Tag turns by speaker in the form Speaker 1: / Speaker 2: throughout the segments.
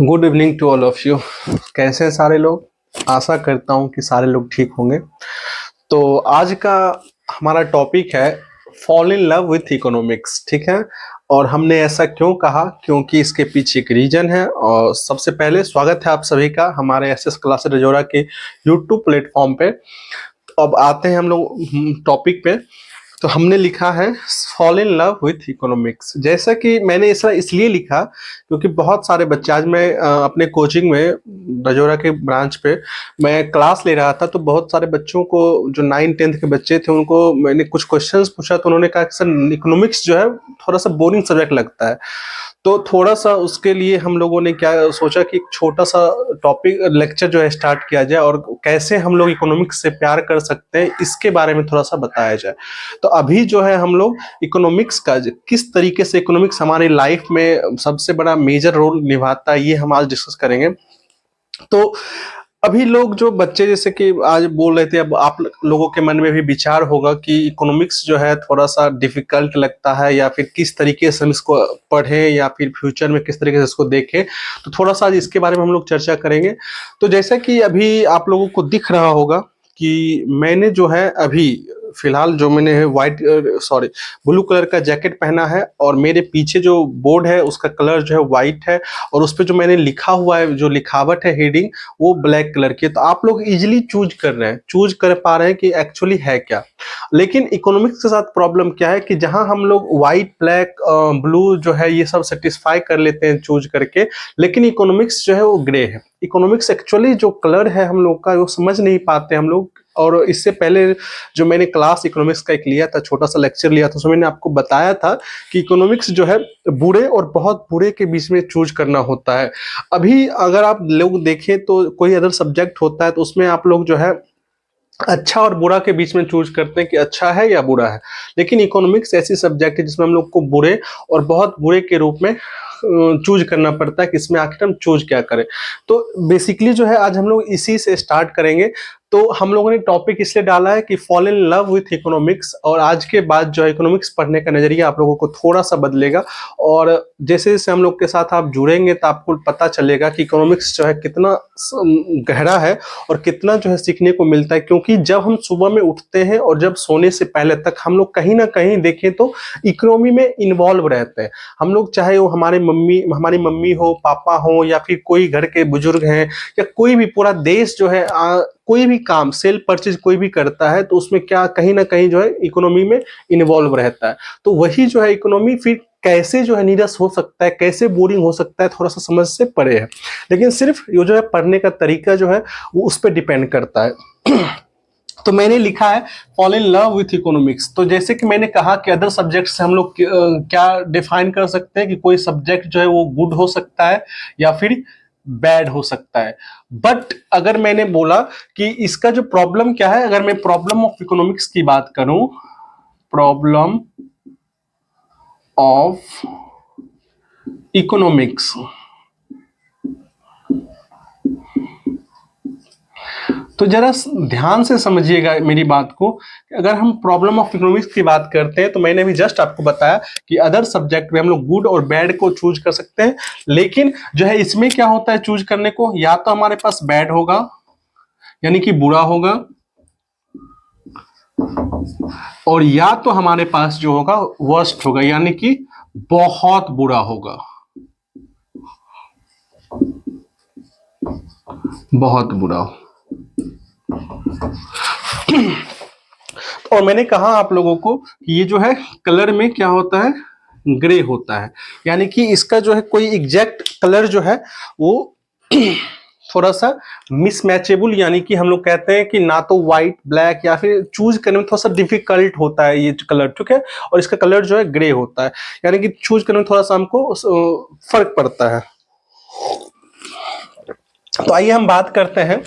Speaker 1: Good evening to all of you. कैसे हैं सारे लोग? आशा करता हूं कि सारे लोग ठीक होंगे। तो आज का हमारा टॉपिक है fall in love with economics, ठीक है। और हमने ऐसा क्यों कहा, क्योंकि इसके पीछे एक रीजन है। और सबसे पहले स्वागत है आप सभी का हमारे एसएस क्लासेस रजौरा के यूट्यूब प्लेटफॉर्म पे। अब आते हैं हम लोग टॉपिक पे। तो हमने लिखा है fall in love with economics. जैसा कि मैंने ऐसा इसलिए लिखा क्योंकि बहुत सारे बच्चे, आज मैं अपने कोचिंग में रजौरा के ब्रांच पे मैं क्लास ले रहा था, तो बहुत सारे बच्चों को जो 9th-10th के बच्चे थे उनको मैंने कुछ क्वेश्चंस पूछा, तो उन्होंने कहा कि सर इकोनॉमिक्स जो है थोड़ा सा बोरिंग सब्जेक्ट लगता है। तो थोड़ा सा उसके लिए हम लोगों ने क्या सोचा कि एक छोटा सा टॉपिक लेक्चर जो है स्टार्ट किया जाए और कैसे हम लोग इकोनॉमिक्स से प्यार कर सकते हैं इसके बारे में थोड़ा सा बताया जाए। तो अभी जो है हम लोग इकोनॉमिक्स का किस तरीके से इकोनॉमिक्स हमारी लाइफ में सबसे बड़ा मेजर रोल निभाता है, ये हम आज डिस्कस करेंगे। तो अभी लोग जो बच्चे जैसे कि आज बोल रहे थे, अब आप लोगों के मन में भी विचार होगा कि इकोनॉमिक्स जो है थोड़ा सा डिफिकल्ट लगता है, या फिर किस तरीके से हम इसको पढ़ें या फिर फ्यूचर में किस तरीके से इसको देखें। तो थोड़ा सा आज इसके बारे में हम लोग चर्चा करेंगे। तो जैसा कि अभी आप लोगों को दिख रहा होगा कि मैंने जो है अभी फिलहाल जो मैंने व्हाइट ब्लू कलर का जैकेट पहना है, और मेरे पीछे जो बोर्ड है उसका कलर जो है व्हाइट है, और उस पर जो मैंने लिखा हुआ है, जो लिखावट है हेडिंग, वो ब्लैक कलर की है। तो आप लोग इजीली चूज कर पा रहे हैं कि एक्चुअली है क्या। लेकिन इकोनॉमिक्स के साथ प्रॉब्लम क्या है कि जहां हम लोग व्हाइट ब्लैक ब्लू जो है ये सब सेटिस्फाई कर लेते हैं चूज करके, लेकिन इकोनॉमिक्स जो है वो ग्रे है। इकोनॉमिक्स एक्चुअली जो कलर है हम लोग का वो समझ नहीं पाते हम लोग। और इससे पहले जो मैंने क्लास इकोनॉमिक्स का एक लिया था, छोटा सा लेक्चर लिया था, उसमें मैंने आपको बताया था कि इकोनॉमिक्स जो है बुरे और बहुत बुरे के बीच में चूज करना होता है। अभी अगर आप लोग देखें तो कोई अदर सब्जेक्ट होता है तो उसमें आप लोग जो है अच्छा और बुरा के बीच में चूज करते हैं कि अच्छा है या बुरा है। लेकिन इकोनॉमिक्स ऐसी सब्जेक्ट है जिसमें हम लोग को बुरे और बहुत बुरे के रूप में चूज करना पड़ता है कि इसमें आखिर हम चूज क्या करें। तो बेसिकली जो है आज हम लोग इसी से स्टार्ट करेंगे। तो हम लोगों ने टॉपिक इसलिए डाला है कि fall in love with economics, और आज के बाद जो है इकोनॉमिक्स पढ़ने का नजरिया आप लोगों को थोड़ा सा बदलेगा। और जैसे जैसे हम लोग के साथ आप जुड़ेंगे तो आपको पता चलेगा कि इकोनॉमिक्स जो है कितना गहरा है और कितना जो है सीखने को मिलता है। क्योंकि जब हम सुबह में उठते हैं और जब सोने से पहले तक हम लोग कहीं ना कहीं देखें तो इकोनॉमी में इन्वॉल्व रहते हैं। हम लोग, चाहे वो हमारी मम्मी हो, पापा हो, या फिर कोई घर के बुजुर्ग हैं, या कोई भी पूरा देश जो है कोई भी काम सेल परचेज कोई भी करता है तो उसमें क्या कहीं ना कहीं जो है इकोनॉमी में इन्वॉल्व रहता है। तो वही जो है इकोनॉमी फिर कैसे जो है नीरस हो सकता है, कैसे बोरिंग हो सकता है, थोड़ा सा समझ से परे है। लेकिन सिर्फ ये जो है पढ़ने का तरीका जो है वो उस पर डिपेंड करता है। तो मैंने लिखा है fall in love with economics. तो जैसे कि मैंने कहा कि अदर सब्जेक्ट से हम लोग क्या डिफाइन कर सकते हैं कि कोई सब्जेक्ट जो है वो गुड हो सकता है या फिर बैड हो सकता है। बट अगर मैंने बोला कि इसका जो प्रॉब्लम क्या है, अगर मैं प्रॉब्लम ऑफ इकोनॉमिक्स की बात करूं, प्रॉब्लम ऑफ इकोनॉमिक्स, तो जरा ध्यान से समझिएगा मेरी बात को। अगर हम प्रॉब्लम ऑफ इकोनॉमिक्स की बात करते हैं तो मैंने भी जस्ट आपको बताया कि अदर सब्जेक्ट में हम लोग गुड और बैड को चूज कर सकते हैं। लेकिन जो है इसमें क्या होता है चूज करने को, या तो हमारे पास बैड होगा यानी कि बुरा होगा, और या तो हमारे पास जो होगा वर्स्ट होगा यानी कि बहुत बुरा होगा, बहुत बुरा। और मैंने कहा आप लोगों को कि ये जो है कलर में क्या होता है, ग्रे होता है। यानी कि इसका जो है कोई एग्जैक्ट कलर जो है वो थोड़ा सा मिसमैचेबल, यानी कि हम लोग कहते हैं कि ना तो व्हाइट ब्लैक, या फिर चूज करने में थोड़ा सा डिफिकल्ट होता है ये कलर, ठीक है। और इसका कलर जो है ग्रे होता है, यानी कि चूज करने में थोड़ा सा हमको फर्क पड़ता है। तो आइए हम बात करते हैं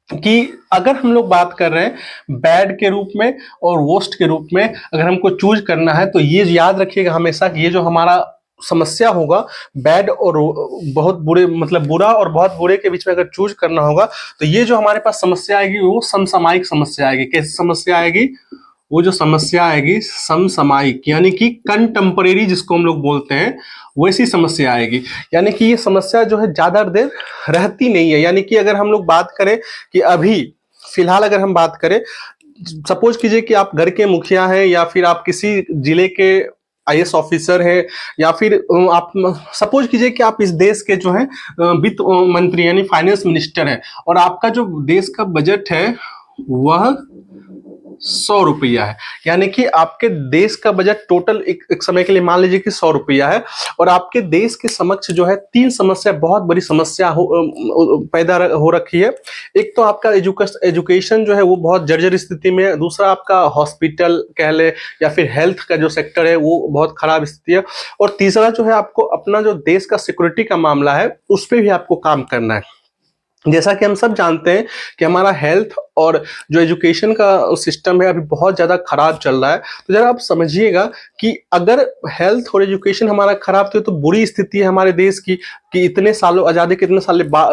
Speaker 1: कि अगर हम लोग बात कर रहे हैं बैड के रूप में और वर्स्ट के रूप में, अगर हमको चूज करना है तो ये याद रखिएगा हमेशा कि ये जो हमारा समस्या होगा बैड और बहुत बुरे, मतलब बुरा और बहुत बुरे के बीच में अगर चूज करना होगा तो ये जो हमारे पास समस्या आएगी वो समसामयिक समस्या आएगी। कैसी समस्या आएगी? वो जो समस्या आएगी समसामयिक यानी कि कंटेम्परेरी जिसको हम लोग बोलते हैं, वैसी समस्या आएगी। यानी कि ये समस्या जो है ज्यादा देर रहती नहीं है। यानी कि अगर हम लोग बात करें कि अभी फिलहाल अगर हम बात करें, सपोज कीजिए कि आप घर के मुखिया हैं या फिर आप किसी जिले के आईएएस ऑफिसर है, या फिर आप सपोज कीजिए कि आप इस देश के जो है वित्त मंत्री यानी फाइनेंस मिनिस्टर है, और आपका जो देश का बजट है वह 100 रुपया है। यानी कि आपके देश का बजट टोटल एक समय के लिए मान लीजिए कि 100 रुपया है, और आपके देश के समक्ष जो है 3 समस्या, बहुत बड़ी समस्या पैदा हो रखी है। एक तो आपका एजुकेशन जो है वो बहुत जर्जर स्थिति में है, दूसरा आपका हॉस्पिटल कह ले या फिर हेल्थ का जो सेक्टर है वो बहुत खराब स्थिति है, और तीसरा जो है आपको अपना जो देश का सिक्योरिटी का मामला है उस पर भी आपको काम करना है। जैसा कि हम सब जानते हैं कि हमारा हेल्थ और जो एजुकेशन का सिस्टम है अभी बहुत ज़्यादा खराब चल रहा है। तो जरा आप समझिएगा कि अगर हेल्थ और एजुकेशन हमारा खराब तो बुरी स्थिति है हमारे देश की, कि इतने सालों आज़ादी के इतने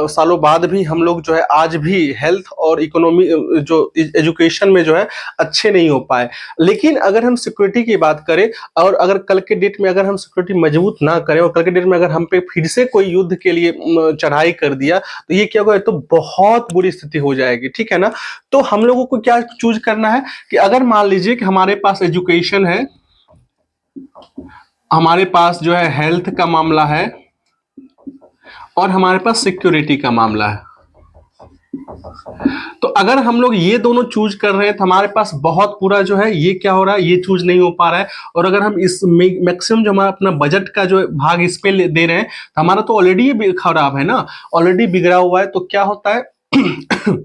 Speaker 1: सालों बाद भी हम लोग जो है आज भी हेल्थ और इकोनॉमी जो एजुकेशन में जो है अच्छे नहीं हो पाए। लेकिन अगर हम सिक्योरिटी की बात करें, और अगर कल के डेट में अगर हम सिक्योरिटी मजबूत ना करें, और कल के डेट में अगर हम पे फिर से कोई युद्ध के लिए चढ़ाई कर दिया, तो ये क्या होगा, तो बहुत बुरी स्थिति हो जाएगी। ठीक है ना। तो हम लोगों को क्या चूज करना है कि अगर मान लीजिए कि हमारे पास एजुकेशन है, हमारे पास जो है हेल्थ का मामला है, और हमारे पास सिक्योरिटी का मामला है, तो अगर हम लोग ये दोनों चूज कर रहे हैं तो हमारे पास बहुत पूरा जो है ये क्या हो रहा है, ये चूज नहीं हो पा रहा है। और अगर हम इस मैक्सिमम जो हमारा अपना बजट का जो भाग इस पे दे रहे हैं, तो हमारा तो ऑलरेडी खराब है ना, ऑलरेडी बिगड़ा हुआ है। तो क्या होता है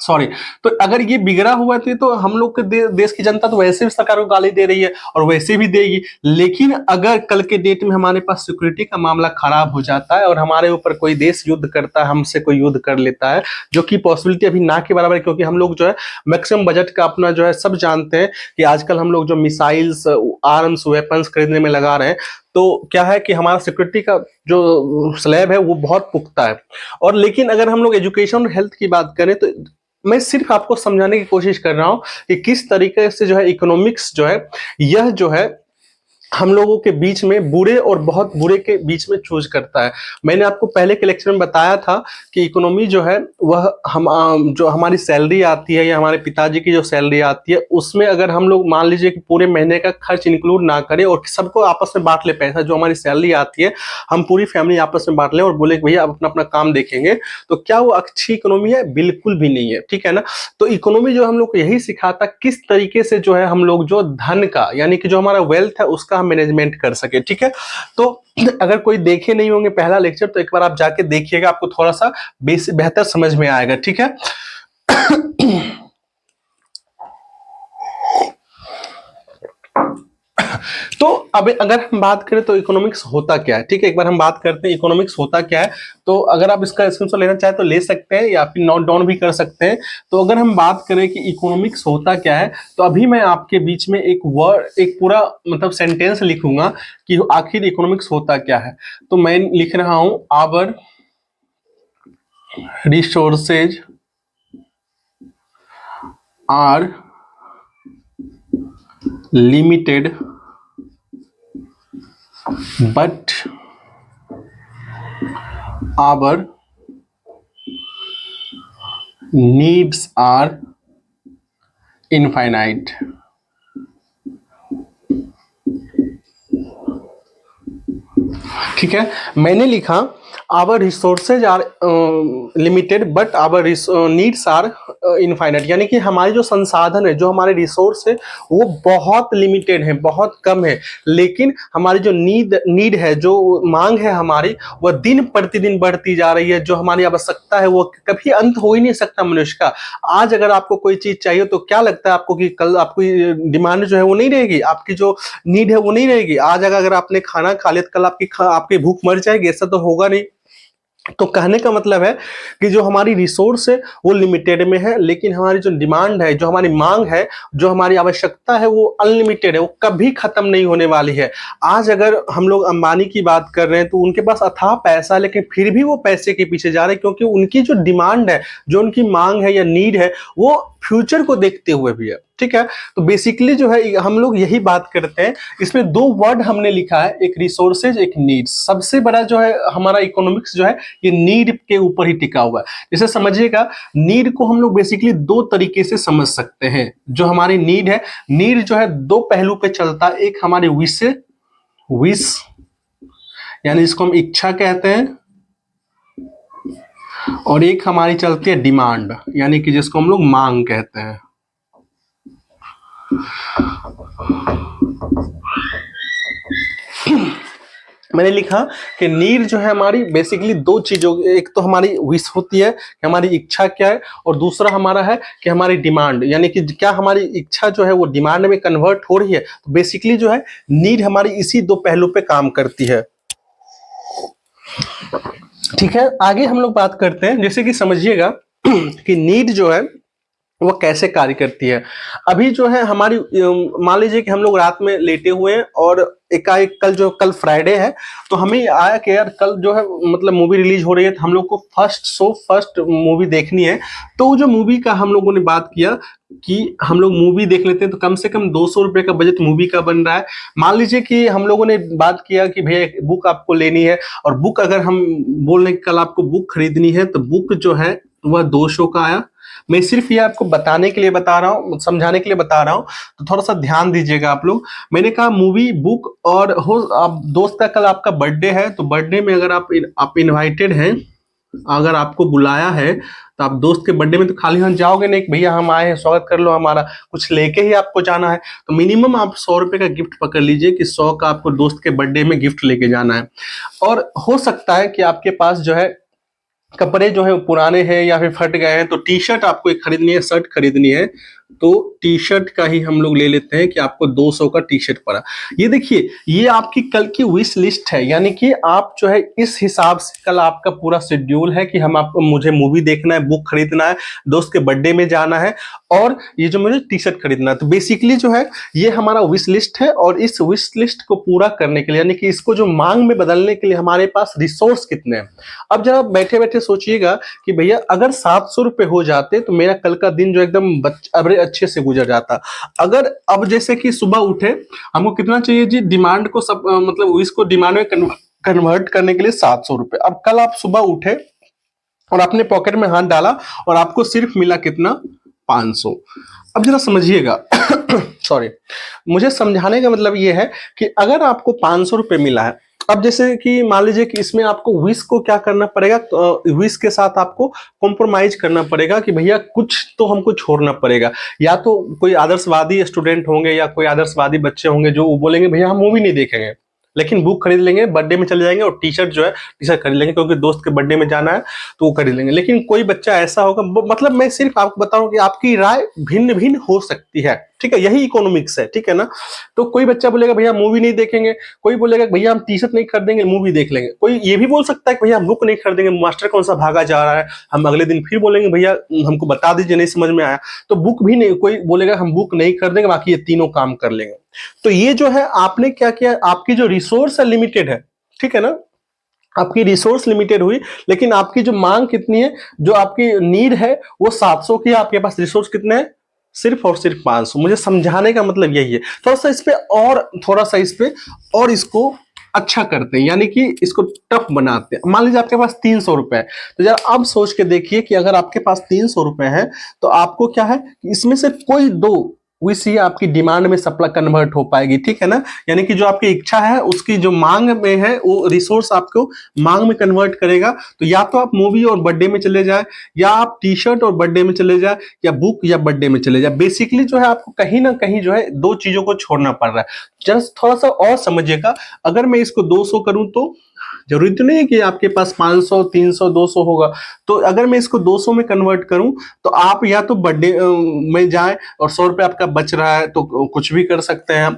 Speaker 1: सॉरी, तो अगर ये बिगड़ा हुआ है तो हम लोग के देश की जनता तो वैसे भी सरकार को गाली दे रही है और वैसे भी देगी। लेकिन अगर कल के डेट में हमारे पास सिक्योरिटी का मामला खराब हो जाता है और हमारे ऊपर कोई देश युद्ध करता है, हमसे कोई युद्ध कर लेता है, जो कि पॉसिबिलिटी अभी ना के बराबर है, क्योंकि हम लोग जो है मैक्सिमम बजट का अपना जो है सब जानते हैं कि आजकल हम लोग जो मिसाइल्स, आर्म्स, वेपन्स खरीदने में लगा रहे हैं, तो क्या है कि हमारा सिक्योरिटी का जो स्लैब है वो बहुत पुख्ता है। और लेकिन अगर हम लोग एजुकेशन और हेल्थ की बात करें, तो मैं सिर्फ आपको समझाने की कोशिश कर रहा हूं कि किस तरीके से जो है इकोनॉमिक्स जो है यह जो है हम लोगों के बीच में बुरे और बहुत बुरे के बीच में चूज करता है। मैंने आपको पहले के लेक्चर में बताया था कि इकोनॉमी जो है वह हम जो हमारी सैलरी आती है या हमारे पिताजी की जो सैलरी आती है, उसमें अगर हम लोग मान लीजिए कि पूरे महीने का खर्च इंक्लूड ना करें और सबको आपस में बांट ले पैसा, जो हमारी सैलरी आती है हम पूरी फैमिली आपस में बांट लें और बोले भैया आप अपना अपना काम देखेंगे, तो क्या वो अच्छी इकोनॉमी है? बिल्कुल भी नहीं है। ठीक है ना। तो इकोनॉमी जो हम लोग को यही सिखाता किस तरीके से जो है हम लोग जो धन का यानी कि जो हमारा वेल्थ है उसका मैनेजमेंट कर सके। ठीक है। तो अगर कोई देखे नहीं होंगे पहला लेक्चर, तो एक बार आप जाके देखिएगा, आपको थोड़ा सा बेहतर समझ में आएगा। ठीक है। तो अब अगर हम बात करें तो इकोनॉमिक्स होता क्या है, ठीक है, एक बार हम बात करते हैं इकोनॉमिक्स होता क्या है। तो अगर आप इसका स्क्रीनशॉट लेना चाहे तो ले सकते हैं या फिर नोट डाउन भी कर सकते हैं। तो अगर हम बात करें कि इकोनॉमिक्स होता क्या है, तो अभी मैं आपके बीच में एक पूरा मतलब सेंटेंस लिखूंगा कि आखिर इकोनॉमिक्स होता क्या है। तो मैं लिख रहा हूं, our resources are limited but our needs are infinite। ठीक है, मैंने लिखा our resources are limited but our needs are infinite, यानी कि हमारे जो संसाधन है, जो हमारे रिसोर्स है वो बहुत लिमिटेड है, बहुत कम है, लेकिन हमारी जो नीड है, जो मांग है हमारी, वह दिन प्रतिदिन बढ़ती जा रही है। जो हमारी आवश्यकता है वो कभी अंत हो ही नहीं सकता मनुष्य का। आज अगर आपको कोई चीज चाहिए तो क्या लगता है आपको कि कल आपकी डिमांड जो है वो नहीं रहेगी, आपकी जो नीड है वो नहीं रहेगी। आज अगर आपने खाना खा लिया तो कल आपकी भूख मर जाएगी? ऐसा तो होगा नहीं। तो कहने का मतलब है कि जो हमारी रिसोर्स है वो लिमिटेड में है, लेकिन हमारी जो डिमांड है, जो हमारी मांग है, जो हमारी आवश्यकता है वो अनलिमिटेड है, वो कभी खत्म नहीं होने वाली है। आज अगर हम लोग अंबानी की बात कर रहे हैं तो उनके पास अथाह पैसा, लेकिन फिर भी वो पैसे के पीछे जा रहे हैं, क्योंकि उनकी जो डिमांड है, जो उनकी मांग है या नीड है, वो फ्यूचर को देखते हुए भी है, ठीक है। तो बेसिकली जो है हम लोग यही बात करते हैं। इसमें दो वर्ड हमने लिखा है, एक रिसोर्सेज, एक नीड। सबसे बड़ा जो है हमारा इकोनॉमिक्स जो है ये नीड के ऊपर ही टिका हुआ है। जैसे समझिएगा, नीड को हम लोग बेसिकली दो तरीके से समझ सकते हैं। जो हमारी नीड है, नीड जो है दो पहलू पे चलता है। एक हमारी विश यानी जिसको हम इच्छा कहते हैं, और एक हमारी चलती है डिमांड, यानी कि जिसको हम लोग मांग कहते हैं। मैंने लिखा कि नीड जो है हमारी बेसिकली दो चीजों, एक तो हमारी विश होती है कि हमारी इच्छा क्या है, और दूसरा हमारा है कि हमारी डिमांड, यानी कि क्या हमारी इच्छा जो है वो डिमांड में कन्वर्ट हो रही है। तो बेसिकली जो है नीड हमारी इसी दो पहलू पे काम करती है, ठीक है। आगे हम लोग बात करते हैं, जैसे कि समझिएगा कि नीड जो है वो कैसे कार्य करती है। अभी जो है हमारी मान लीजिए कि हम लोग रात में लेटे हुए हैं और एकाएक कल फ्राइडे है, तो हमें आया कि यार कल जो है मतलब मूवी रिलीज हो रही है, तो हम लोग को फर्स्ट मूवी देखनी है। तो जो मूवी का हम लोगों ने बात किया कि हम लोग मूवी देख लेते हैं, तो कम से कम 200 रुपए का बजट मूवी का बन रहा है। मान लीजिए कि हम लोगों ने बात किया कि भैया बुक आपको लेनी है, और बुक अगर हम बोल रहे कल आपको बुक खरीदनी है, तो बुक जो है वह 200 का आया। मैं सिर्फ ये आपको बताने के लिए बता रहा हूँ, समझाने के लिए बता रहा हूँ, तो थोड़ा सा ध्यान दीजिएगा आप लोग। मैंने कहा मूवी, बुक, और हो आप दोस्त का कल आपका बर्थडे है, तो बर्थडे में अगर आप इनवाइटेड हैं, अगर आपको बुलाया है, तो आप दोस्त के बर्थडे में तो खाली हाथ जाओगे नहीं, भैया हम आए हैं स्वागत कर लो हमारा, कुछ लेके ही आपको जाना है। तो मिनिमम आप 100 रुपए का गिफ्ट पकड़ लीजिए कि 100 का आपको दोस्त के बर्थडे में गिफ्ट लेके जाना है। और हो सकता है कि आपके पास जो है कपड़े जो है पुराने हैं या फिर फट गए हैं, तो टी शर्ट आपको एक खरीदनी है, शर्ट खरीदनी है, तो टी शर्ट का ही हम लोग ले लेते हैं कि आपको 200 का टी शर्ट पड़ा। ये देखिए, ये आपकी कल की विश लिस्ट है, यानी कि आप जो है इस हिसाब से कल आपका पूरा शेड्यूल है कि मुझे मूवी देखना है, बुक खरीदना है, दोस्त के बर्थडे में जाना है, और ये जो मुझे टी शर्ट खरीदना है। तो बेसिकली जो है ये हमारा विश लिस्ट है, और इस विश लिस्ट को पूरा करने के लिए, यानी कि इसको जो मांग में बदलने के लिए हमारे पास रिसोर्स कितने हैं। अब जब आप बैठे बैठे सोचिएगा कि भैया अगर 700 रुपए हो जाते तो मेरा कल का दिन जो एकदम अच्छे से गुजर जाता। अगर अब जैसे कि सुबह उठे, हमको कितना चाहिए जी, डिमांड को सब मतलब इसको डिमांड में कन्वर्ट करने के लिए 700 रुपए। अब कल आप सुबह उठे और अपने पॉकेट में हाथ डाला और आपको सिर्फ मिला कितना, 500। अब जरा समझिएगा सॉरी, मुझे समझाने का मतलब ये है कि अगर आपको 500 रुपए मिला है, अब जैसे कि मान लीजिए कि इसमें आपको विश को क्या करना पड़ेगा, विश के साथ आपको कॉम्प्रोमाइज करना पड़ेगा कि भैया कुछ तो हमको छोड़ना पड़ेगा। या तो कोई आदर्शवादी स्टूडेंट होंगे या कोई आदर्शवादी बच्चे होंगे जो बोलेंगे भैया हम मूवी नहीं देखेंगे, लेकिन बुक खरीद लेंगे, बर्थडे में चले जाएंगे, और टी शर्ट जो है टी शर्ट खरीद लेंगे क्योंकि दोस्त के बर्थडे में जाना है तो वो खरीद लेंगे। लेकिन कोई बच्चा ऐसा होगा, मतलब मैं सिर्फ आपको बताऊं कि आपकी राय भिन्न भिन्न हो सकती है, ठीक है, यही इकोनॉमिक्स है, ठीक है ना। तो कोई बच्चा बोलेगा भैया मूवी नहीं देखेंगे, कोई बोलेगा भैया हम टी शर्ट नहीं खरीदेंगे, मूवी देख लेंगे। कोई ये भी बोल सकता है कि भैया हम बुक नहीं खरीदेंगे, मास्टर कौन सा भागा जा रहा है, हम अगले दिन फिर बोलेंगे भैया हमको बता दीजिए नहीं समझ में आया, तो बुक भी नहीं, कोई बोलेगा हम बुक नहीं खरीदेंगे, बाकी ये तीनों काम कर लेंगे। तो ये जो है आपने क्या किया, आपकी जो रिसोर्स है लिमिटेड है, ठीक है ना, आपकी रिसोर्स लिमिटेड हुई, लेकिन आपकी जो मांग कितनी है, जो आपकी नीड है वो 700 की, आपके पास रिसोर्स कितने हैं, सिर्फ और सिर्फ 500। मुझे समझाने का मतलब यही है। थोड़ा सा इस पे और इसको अच्छा करते हैं, यानी कि इसको टफ बनाते हैं। मान लीजिए आपके पास 300 रुपए है, तो जरा अब सोच के देखिए कि अगर आपके पास 300 रुपए है तो आपको क्या है कि इसमें से कोई दो विश ही आपकी डिमांड में सप्लाई कन्वर्ट हो पाएगी, ठीक है ना। यानी कि जो आपकी इच्छा है उसकी जो मांग में है वो रिसोर्स आपको मांग में कन्वर्ट करेगा। तो या तो आप मूवी और बर्थडे में चले जाए, या आप टी शर्ट और बर्थडे में चले जाए, या बुक या बर्थडे में चले जाए। बेसिकली जो है आपको कहीं ना कहीं जो है दो चीजों को छोड़ना पड़ रहा है। जस्ट थोड़ा सा और समझिएगा, अगर मैं इसको 200 करूं तो जरूरी तो नहीं है कि आपके पास 500 300 200 होगा। तो अगर मैं इसको 200 में कन्वर्ट करूं तो आप या तो बर्थडे में जाएं और 100 रुपए आपका बच रहा है तो कुछ भी कर सकते हैं,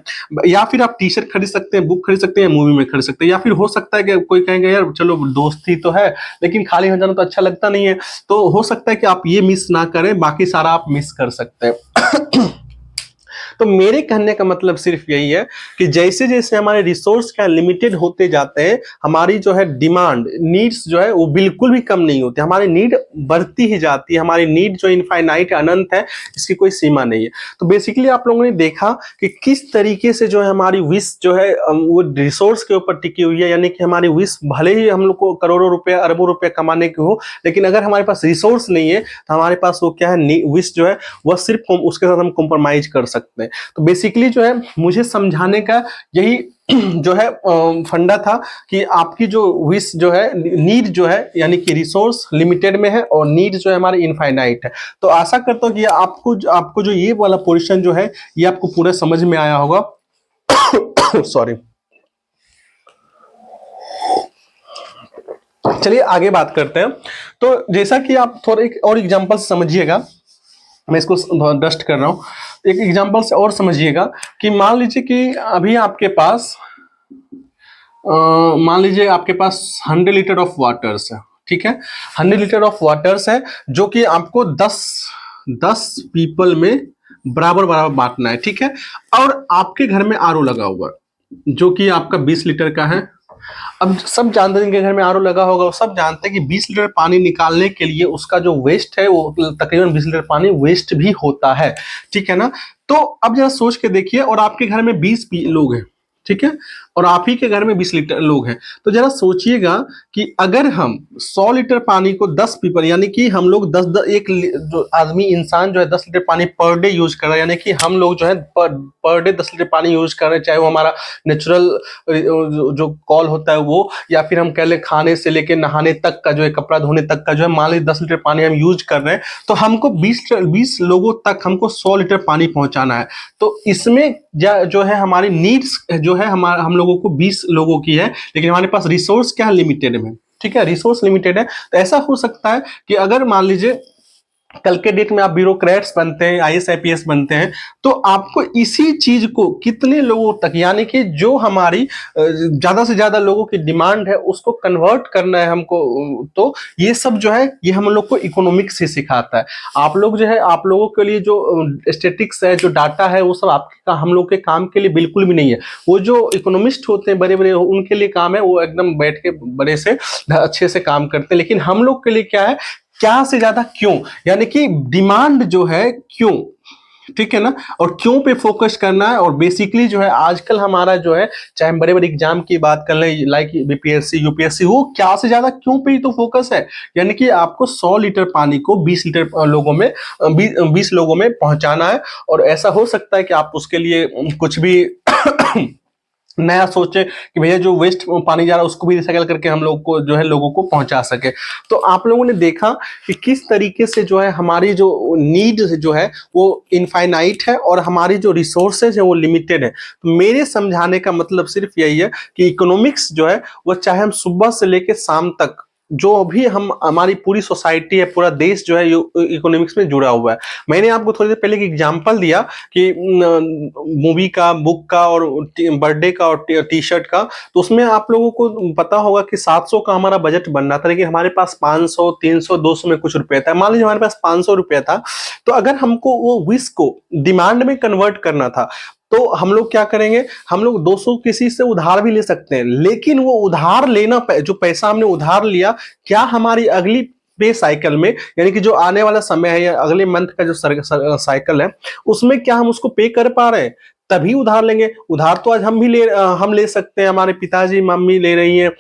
Speaker 1: या फिर आप टी शर्ट खरीद सकते हैं, बुक खरीद सकते हैं, मूवी में खरीद सकते हैं, या फिर हो सकता है कि कोई कहेंगे यार चलो दोस्ती तो है लेकिन खाली हो जाना तो अच्छा लगता नहीं है, तो हो सकता है कि आप ये मिस ना करें, बाकी सारा आप मिस कर सकते हैं। तो मेरे कहने का मतलब सिर्फ यही है कि जैसे जैसे हमारे रिसोर्स क्या लिमिटेड होते जाते हैं, हमारी जो है डिमांड नीड्स जो है वो बिल्कुल भी कम नहीं होती, हमारी नीड बढ़ती ही जाती है, हमारी नीड जो इनफाइनाइट अनंत है, इसकी कोई सीमा नहीं है। तो बेसिकली आप लोगों ने देखा कि किस तरीके से जो है हमारी विश जो है वो रिसोर्स के ऊपर टिकी हुई है, यानी कि हमारी विश भले ही हम लोग को करोड़ों रुपए अरबों रुपए कमाने की हो, लेकिन अगर हमारे पास रिसोर्स नहीं है तो हमारे पास वो क्या है, विश जो है वह सिर्फ उसके साथ हम कॉम्प्रोमाइज कर सकते हैं। तो बेसिकली जो है मुझे समझाने का यही जो है फंडा था कि आपकी जो विश जो है, नीड जो है, यानी कि रिसोर्स लिमिटेड में है और नीड जो है हमारी इनफाइनाइट है। तो आशा करता हूँ कि आपको जो ये वाला पोर्शन जो है ये आपको पूरा समझ में आया होगा। सॉरी। चलिए आगे बात करते हैं। तो जैसा कि आप थोड़ा एक और एग्जांपल समझिएगा, मैं इसको डस्ट कर रहा हूं, एक एग्जांपल से और समझिएगा कि मान लीजिए कि अभी आपके पास मान लीजिए आपके पास 100 लीटर ऑफ वाटर्स है, ठीक है, 100 लीटर ऑफ वाटर्स है जो कि आपको 10 पीपल में बराबर बराबर बांटना है, ठीक है। और आपके घर में आरओ लगा हुआ है जो कि आपका 20 लीटर का है। अब सब जानते हैं, जिनके घर में आरओ लगा होगा वो सब जानते हैं कि 20 लीटर पानी निकालने के लिए उसका जो वेस्ट है वो तकरीबन 20 लीटर पानी वेस्ट भी होता है, ठीक है ना। तो अब जरा सोच के देखिए, और आपके घर में 20 लोग हैं, ठीक है, और आप ही के घर में 20 लीटर लोग हैं, तो जरा सोचिएगा कि अगर हम 100 लीटर पानी को 10 पीपल, यानी कि हम लोग 10 एक जो आदमी इंसान जो है 10 लीटर पानी पर डे यूज कर रहा है, यानी कि हम लोग जो है पर डे 10 लीटर पानी यूज कर रहे हैं, चाहे वो हमारा नेचुरल जो कॉल होता है वो, या फिर हम कह लें खाने से लेके नहाने तक का जो है, कपड़ा धोने तक का जो है, मान लीजिए 10 लीटर पानी हम यूज कर रहे हैं, तो हमको 20 लोगों तक हमको 100 लीटर पानी पहुंचाना है। तो इसमें जो है हमारी नीड्स जो है हम लोगों को 20 लोगों की है, लेकिन हमारे पास रिसोर्स क्या है, लिमिटेड में, ठीक है, रिसोर्स लिमिटेड है। तो ऐसा हो सकता है कि अगर मान लीजिए कल के डेट में आप ब्यूरोक्रेट्स बनते हैं, आईएएस आईपीएस बनते हैं, तो आपको इसी चीज को कितने लोगों तक, यानी कि जो हमारी ज्यादा से ज्यादा लोगों की डिमांड है उसको कन्वर्ट करना है हमको। तो ये सब जो है ये हम लोग को इकोनॉमिक्स से सिखाता है। आप लोग जो है, आप लोगों के लिए जो स्टेटिक्स है, जो डाटा है, वो सब आपके हम लोग के काम के लिए बिल्कुल भी नहीं है। वो जो इकोनॉमिस्ट होते हैं बड़े बड़े, उनके लिए काम है, वो एकदम बैठ के बड़े से अच्छे से काम करते हैं। लेकिन हम लोग के लिए क्या है, क्या से ज्यादा क्यों, यानी कि डिमांड जो है क्यों, ठीक है ना, और क्यों पे फोकस करना है। और बेसिकली जो है आजकल हमारा जो है, चाहे हम बड़े बड़े एग्जाम की बात कर लें, लाइक बीपीएससी यूपीएससी, वो क्या से ज्यादा क्यों पे ही तो फोकस है। यानी कि आपको 100 लीटर पानी को 20 लीटर लोगों में 20 लोगों में पहुंचाना है। और ऐसा हो सकता है कि आप उसके लिए कुछ भी नया सोचे कि भैया जो वेस्ट पानी जा रहा है उसको भी रिसाइकल करके हम लोग को जो है लोगों को पहुंचा सके। तो आप लोगों ने देखा कि किस तरीके से जो है हमारी जो नीड जो है वो इनफाइनाइट है और हमारी जो रिसोर्सेज है वो लिमिटेड है। तो मेरे समझाने का मतलब सिर्फ यही है कि इकोनॉमिक्स जो है वो चाहे हम सुबह से लेकर शाम तक जो भी हम हमारी पूरी सोसाइटी है, पूरा देश जो है इकोनॉमिक्स में जुड़ा हुआ है। मैंने आपको थोड़ी देर पहले एक एग्जांपल दिया कि मूवी का, बुक का और बर्थडे का और टी शर्ट का, तो उसमें आप लोगों को पता होगा कि 700 का हमारा बजट बन रहा था, लेकिन हमारे पास 500 300 200 में कुछ रुपया था। मान लीजिए हमारे पास 500 रुपया था, तो अगर हमको वो विश को डिमांड में कन्वर्ट करना था तो हम लोग क्या करेंगे, हम लोग 200 किसी से उधार भी ले सकते हैं, लेकिन वो उधार लेना, जो पैसा हमने उधार लिया, क्या हमारी अगली पे साइकिल में, यानी कि जो आने वाला समय है या अगले मंथ का जो साइकिल है, उसमें क्या हम उसको पे कर पा रहे हैं? तभी उधार लेंगे। उधार तो आज हम ले सकते हैं, हमारे पिताजी मम्मी ले रही हैं,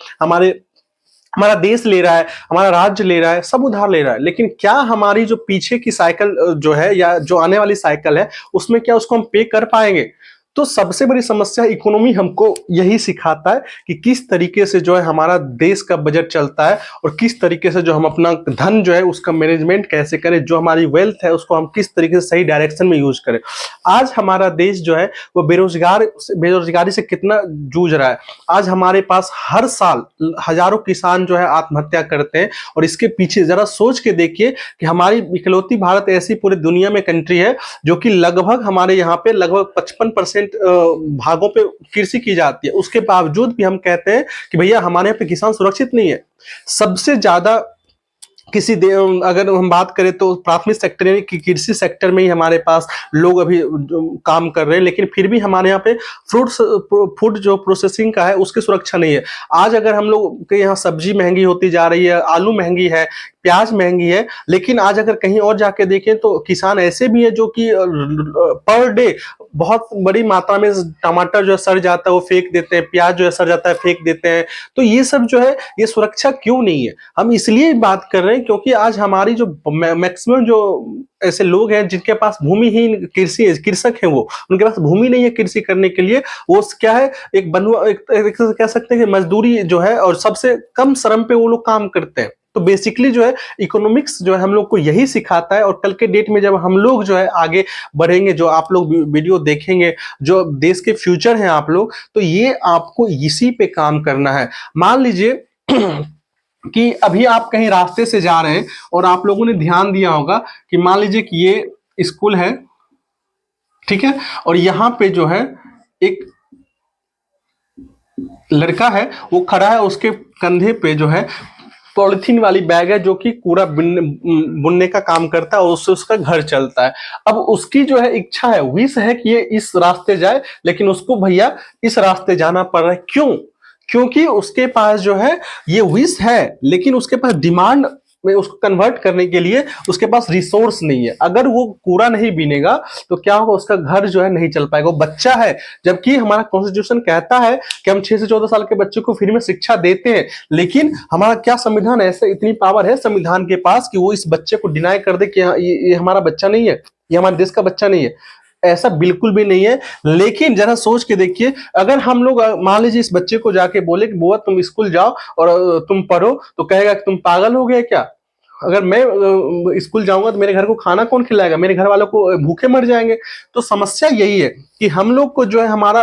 Speaker 1: हमारा देश ले रहा है, हमारा राज्य ले रहा है, सब उधार ले रहा है, लेकिन क्या हमारी जो पीछे की साइकिल जो है या जो आने वाली साइकिल है उसमें क्या उसको हम पे कर पाएंगे? तो सबसे बड़ी समस्या इकोनॉमी हमको यही सिखाता है कि किस तरीके से जो है हमारा देश का बजट चलता है और किस तरीके से जो हम अपना धन जो है उसका मैनेजमेंट कैसे करें, जो हमारी वेल्थ है उसको हम किस तरीके से सही डायरेक्शन में यूज करें। आज हमारा देश जो है वो बेरोजगारी से कितना जूझ रहा है। आज हमारे पास हर साल हजारों किसान जो है आत्महत्या करते हैं, और इसके पीछे जरा सोच के देखिए कि हमारी इकलौती भारत ऐसी पूरी दुनिया में कंट्री है जो कि लगभग हमारे यहाँ पे लगभग 55% भागों पे कृषि की जाती है, उसके बावजूद भी हम कहते हैं कि भैया हमारे यहाँ पे किसान सुरक्षित नहीं है। सबसे ज्यादा अगर हम बात करें तो प्राथमिक सेक्टर यानी कि कृषि सेक्टर में ही हमारे पास लोग अभी काम कर रहे हैं, लेकिन फिर भी हमारे यहाँ पे फूड जो प्रोसेसिंग का है उसकी सुरक्षा नहीं है। आज अगर हम लोग के यहाँ सब्जी महंगी होती जा रही है, आलू महंगी है, प्याज महंगी है, लेकिन आज अगर कहीं और जाके देखें तो किसान ऐसे भी है जो कि पर डे बहुत बड़ी मात्रा में टमाटर जो है सड़ जाता है वो फेंक देते हैं, प्याज जो है सड़ जाता है फेंक देते हैं। तो ये सब जो है ये सुरक्षा क्यों नहीं है? हम इसलिए बात कर रहे हैं क्योंकि आज हमारी जो मैक्सिमम जो ऐसे लोग हैं जिनके पास भूमिहीन कृषक हैं, वो उनके पास भूमि नहीं है कृषि करने के लिए, वो क्या है एक बंधुआ एक कह सकते हैं कि मजदूरी जो है और सबसे कम श्रम पे वो लोग काम करते हैं। तो बेसिकली जो है इकोनॉमिक्स जो है हम लोग को यही सिखाता है, और कल के डेट में जब हम लोग जो है आगे बढ़ेंगे, जो आप लोग वीडियो देखेंगे, जो देश के फ्यूचर हैं आप लोग, तो ये आपको इसी पे काम करना है। मान लीजिए कि अभी आप कहीं रास्ते से जा रहे हैं और आप लोगों ने ध्यान दिया होगा कि मान लीजिए कि ये स्कूल है, ठीक है, और यहां पे जो है एक लड़का है वो खड़ा है, उसके कंधे पे जो है पॉलिथीन वाली बैग है जो कि कूड़ा बुनने का काम करता है और उससे उसका घर चलता है। अब उसकी जो है इच्छा है, विश है कि ये इस रास्ते जाए, लेकिन उसको भैया इस रास्ते जाना पड़ रहा है। क्यों? क्योंकि उसके पास जो है ये विश है, लेकिन उसके पास डिमांड में उसको कन्वर्ट करने के लिए उसके पास रिसोर्स नहीं है। अगर वो कूड़ा नहीं बिनेगा तो क्या होगा, उसका घर जो है नहीं चल पाएगा। वो बच्चा है, जबकि हमारा कॉन्स्टिट्यूशन कहता है कि हम 6 से 14 साल के बच्चे को फ्री में शिक्षा देते हैं, लेकिन हमारा क्या संविधान ऐसे इतनी पावर है संविधान के पास कि वो इस बच्चे को डिनाई कर दे कि ये हमारा बच्चा नहीं है, ये हमारे देश का बच्चा नहीं है? ऐसा बिल्कुल भी नहीं है। लेकिन जरा सोच के देखिए, अगर हम लोग मान लीजिए इस बच्चे को जाके बोले कि बुआ तुम स्कूल जाओ और तुम पढ़ो, तो कहेगा कि तुम पागल हो गए क्या? अगर मैं स्कूल जाऊंगा तो मेरे घर को खाना कौन खिलाएगा? मेरे घर वालों को भूखे मर जाएंगे। तो समस्या यही है कि हम लोग को जो है हमारा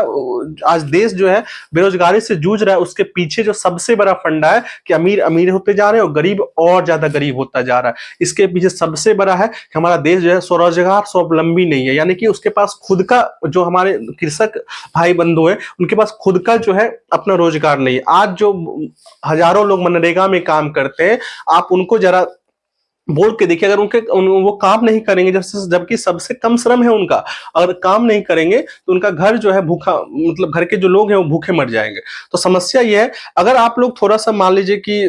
Speaker 1: आज देश जो है बेरोजगारी से जूझ रहा है, उसके पीछे जो सबसे बड़ा फंडा है कि अमीर अमीर होते जा रहे हैं और गरीब और ज्यादा गरीब होता जा रहा है। इसके पीछे सबसे बड़ा है कि हमारा देश जो है स्वरोजगार स्वावलंबी नहीं है, यानी कि उसके पास खुद का, जो हमारे कृषक भाई बंधु है उनके पास खुद का जो है अपना रोजगार नहीं है। आज जो हजारों लोग मनरेगा में काम करते हैं, आप उनको जरा बोल के देखिए, अगर वो काम नहीं करेंगे, जबकि सबसे कम श्रम है उनका, अगर काम नहीं करेंगे तो उनका घर जो है भूखा, मतलब घर के जो लोग हैं वो भूखे मर जाएंगे। तो समस्या ये है, अगर आप लोग थोड़ा सा मान लीजिए कि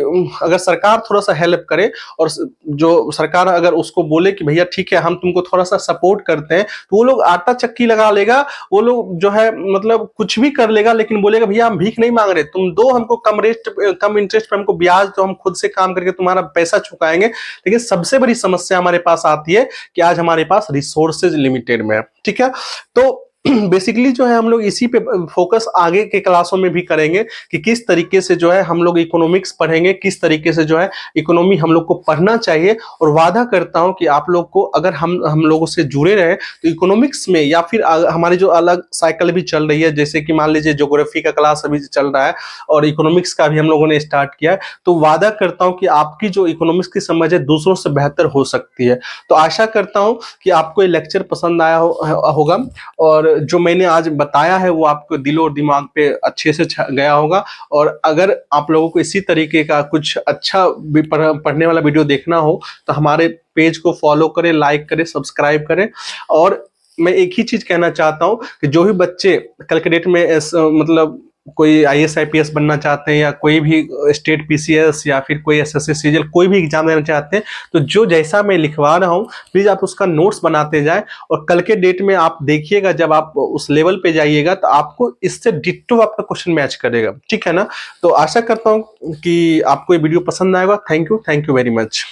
Speaker 1: अगर सरकार थोड़ा सा हेल्प करे, और जो सरकार अगर उसको बोले कि भैया ठीक है हम तुमको थोड़ा सा सपोर्ट करते हैं, तो वो लोग आटा चक्की लगा लेगा, वो लोग जो है मतलब कुछ भी कर लेगा, लेकिन बोलेगा भैया हम भीख नहीं मांग रहे, तुम दो हमको कम इंटरेस्ट पे हमको ब्याज, तो हम खुद से काम करके तुम्हारा पैसा चुकाएंगे। लेकिन सबसे बड़ी समस्या हमारे पास आती है कि आज हमारे पास रिसोर्सेज लिमिटेड में है, ठीक है। तो बेसिकली जो है हम लोग इसी पे फोकस आगे के क्लासों में भी करेंगे कि किस तरीके से जो है हम लोग इकोनॉमिक्स पढ़ेंगे, किस तरीके से जो है इकोनॉमी हम लोग को पढ़ना चाहिए। और वादा करता हूं कि आप लोग को, अगर हम लोगों से जुड़े रहे तो इकोनॉमिक्स में, या फिर हमारी जो अलग साइकिल भी चल रही है, जैसे कि मान लीजिए ज्योग्राफी का क्लास अभी चल रहा है और इकोनॉमिक्स का भी हम लोगों ने स्टार्ट किया है, तो वादा करता हूं कि आपकी जो इकोनॉमिक्स की समझ है दूसरों से बेहतर हो सकती है। तो आशा करता हूं कि आपको ये लेक्चर पसंद आया होगा, और जो मैंने आज बताया है वो आपको दिल और दिमाग पे अच्छे से गया होगा। और अगर आप लोगों को इसी तरीके का कुछ अच्छा पढ़ने वाला वीडियो देखना हो तो हमारे पेज को फॉलो करें, लाइक करें, सब्सक्राइब करें। और मैं एक ही चीज कहना चाहता हूं कि जो भी बच्चे कल के डेट में मतलब कोई IAS IPS बनना चाहते हैं, या कोई भी स्टेट PCS या फिर कोई SSC CGL कोई भी एग्जाम देना चाहते हैं, तो जो जैसा मैं लिखवा रहा हूँ प्लीज आप उसका नोट्स बनाते जाएं, और कल के डेट में आप देखिएगा जब आप उस लेवल पे जाइएगा तो आपको इससे डिट्टो आपका क्वेश्चन मैच करेगा, ठीक है ना। तो आशा करता हूँ कि आपको ये वीडियो पसंद आएगा। Thank you very much.